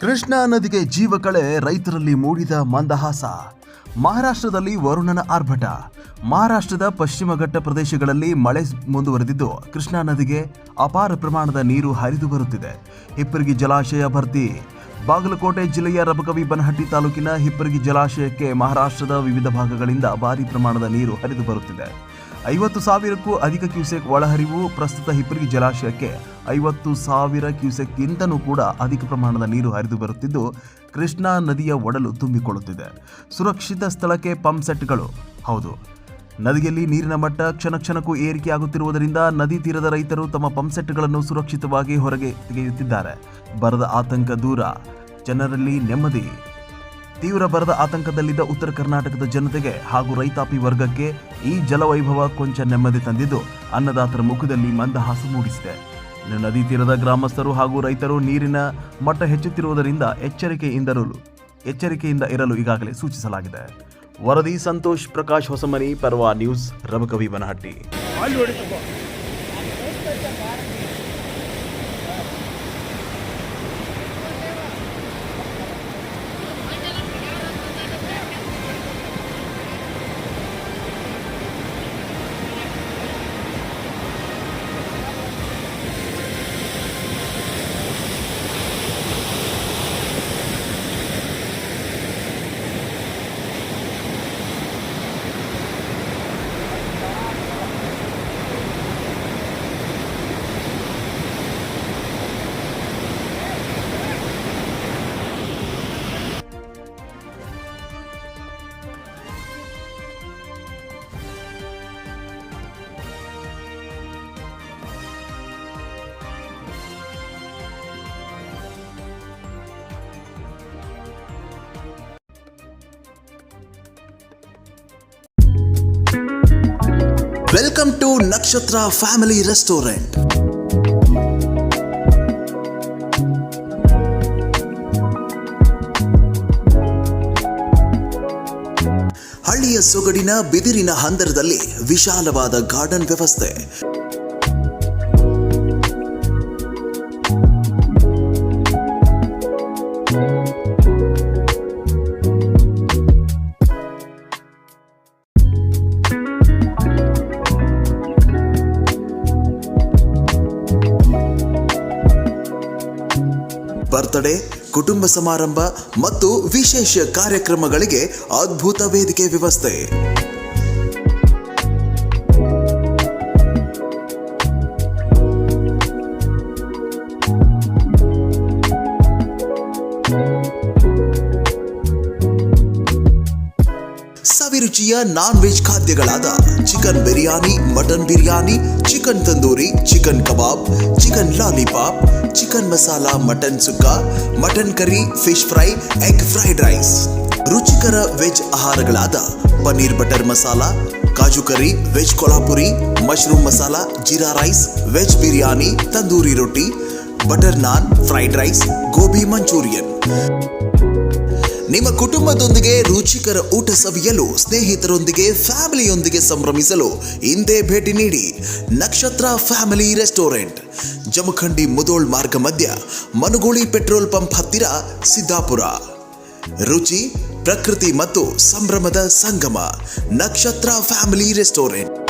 ಕೃಷ್ಣಾ ನದಿಗೆ ಜೀವ ಕಳೆ ರೈತರಲ್ಲಿ ಮೂಡಿದ ಮಂದಹಾಸ. ಮಹಾರಾಷ್ಟ್ರದಲ್ಲಿ ವರುಣನ ಆರ್ಭಟ. ಮಹಾರಾಷ್ಟ್ರದ ಪಶ್ಚಿಮ ಘಟ್ಟ ಪ್ರದೇಶಗಳಲ್ಲಿ ಮಳೆ ಮುಂದುವರೆದಿದ್ದು ಕೃಷ್ಣಾ ನದಿಗೆ ಅಪಾರ ಪ್ರಮಾಣದ ನೀರು ಹರಿದು ಬರುತ್ತಿದೆ. ಹಿಪ್ಪರಗಿ ಜಲಾಶಯ ಭರ್ತಿ. ಬಾಗಲಕೋಟೆ ಜಿಲ್ಲೆಯ ರಬಕವಿ ಬನಹಟ್ಟಿ ತಾಲೂಕಿನ ಹಿಪ್ಪರಗಿ ಜಲಾಶಯಕ್ಕೆ ಮಹಾರಾಷ್ಟ್ರದ ವಿವಿಧ ಭಾಗಗಳಿಂದ ಭಾರೀ ಪ್ರಮಾಣದ ನೀರು ಹರಿದು ಬರುತ್ತಿದೆ. 50,000ಕ್ಕೂ ಅಧಿಕ ಕ್ಯೂಸೆಕ್ ಒಳಹರಿವು. ಪ್ರಸ್ತುತ ಹಿಪ್ಪರಗಿ ಜಲಾಶಯಕ್ಕೆ 50,000 ಕ್ಯೂಸೆಕ್ಗಿಂತಲೂ ಕೂಡ ಅಧಿಕ ಪ್ರಮಾಣದ ನೀರು ಹರಿದು ಬರುತ್ತಿದ್ದು ಕೃಷ್ಣಾ ನದಿಯ ಒಡಲು ತುಂಬಿಕೊಳ್ಳುತ್ತಿದೆ. ಸುರಕ್ಷಿತ ಸ್ಥಳಕ್ಕೆ ಪಂಪ್ ಸೆಟ್ಗಳು. ಹೌದು, ನದಿಯಲ್ಲಿ ನೀರಿನ ಮಟ್ಟ ಕ್ಷಣಕ್ಕೂ ಏರಿಕೆಯಾಗುತ್ತಿರುವುದರಿಂದ ನದಿ ತೀರದ ರೈತರು ತಮ್ಮ ಪಂಪ್ ಸೆಟ್ಗಳನ್ನು ಸುರಕ್ಷಿತವಾಗಿ ಹೊರಗೆ ತೆಗೆಯುತ್ತಿದ್ದಾರೆ. ಬರದ ಆತಂಕ ದೂರ, ಜನರಲ್ಲಿ ನೆಮ್ಮದಿ. ತೀವ್ರ ಬರದ ಆತಂಕದಲ್ಲಿದ್ದ ಉತ್ತರ ಕರ್ನಾಟಕದ ಜನತೆಗೆ ಹಾಗೂ ರೈತಾಪಿ ವರ್ಗಕ್ಕೆ ಈ ಜಲವೈಭವ ಕೊಂಚ ನೆಮ್ಮದಿ ತಂದಿದ್ದು ಅನ್ನದಾತರ ಮುಖದಲ್ಲಿ ಮಂದಹಾಸ ಮೂಡಿಸಿದೆ. ಇನ್ನು ನದಿ ತೀರದ ಗ್ರಾಮಸ್ಥರು ಹಾಗೂ ರೈತರು ನೀರಿನ ಮಟ್ಟ ಹೆಚ್ಚುತ್ತಿರುವುದರಿಂದ ಎಚ್ಚರಿಕೆಯಿಂದ ಇರಲು ಈಗಾಗಲೇ ಸೂಚಿಸಲಾಗಿದೆ. ವರದಿ Santosh Prakash Hosamani, Parva news, Rabakavi Banahatti. Welcome to Nakshatra Family Restaurant. ಹಳ್ಳಿಯ ಸೊಗಡಿನ ಬಿದಿರಿನ ಹಂದರದಲ್ಲಿ ವಿಶಾಲವಾದ ಗಾರ್ಡನ್ ವ್ಯವಸ್ಥೆ. ಬರ್ತ್ಡೇ, ಕುಟುಂಬ ಸಮಾರಂಭ ಮತ್ತು ವಿಶೇಷ ಕಾರ್ಯಕ್ರಮಗಳಿಗೆ ಅದ್ಭುತ ವೇದಿಕೆ ವ್ಯವಸ್ಥೆ. ಸವಿರುಚಿಯ ನಾನ್ ವೆಜ್ ಖಾದ್ಯಗಳಾದ chicken biryani, mutton biryani, chicken tandoori, chicken kebab, chicken lollipop, chicken masala, mutton sukka, mutton curry, fish fry, egg fried rice. ರುಚಿಕರ ವೆಜ್ ಆಹಾರಗಳಾದ paneer butter masala, kaju curry, veg Kolhapuri, mushroom masala, jeera rice, veg biryani, tandoori roti, butter naan, fried rice, gobi manchurian. ನಿಮ್ಮ ಕುಟುಂಬದೊಂದಿಗೆ ರುಚಿಕರ ಊಟ ಸವಿಯಲು, ಸ್ನೇಹಿತರೊಂದಿಗೆ, ಫ್ಯಾಮಿಲಿಯೊಂದಿಗೆ ಸಂಭ್ರಮಿಸಲು ಹಿಂದೆ ಭೇಟಿ ನೀಡಿ ನಕ್ಷತ್ರ ಫ್ಯಾಮಿಲಿ ರೆಸ್ಟೋರೆಂಟ್, ಜಮಖಂಡಿ ಮುದೋಳ್ ಮಾರ್ಗ ಮಧ್ಯ, ಮನುಗೋಳಿ ಪೆಟ್ರೋಲ್ ಪಂಪ್ ಹತ್ತಿರ, ಸಿದ್ದಾಪುರ. ರುಚಿ, ಪ್ರಕೃತಿ ಮತ್ತು ಸಂಭ್ರಮದ ಸಂಗಮ, ನಕ್ಷತ್ರ ಫ್ಯಾಮಿಲಿ ರೆಸ್ಟೋರೆಂಟ್.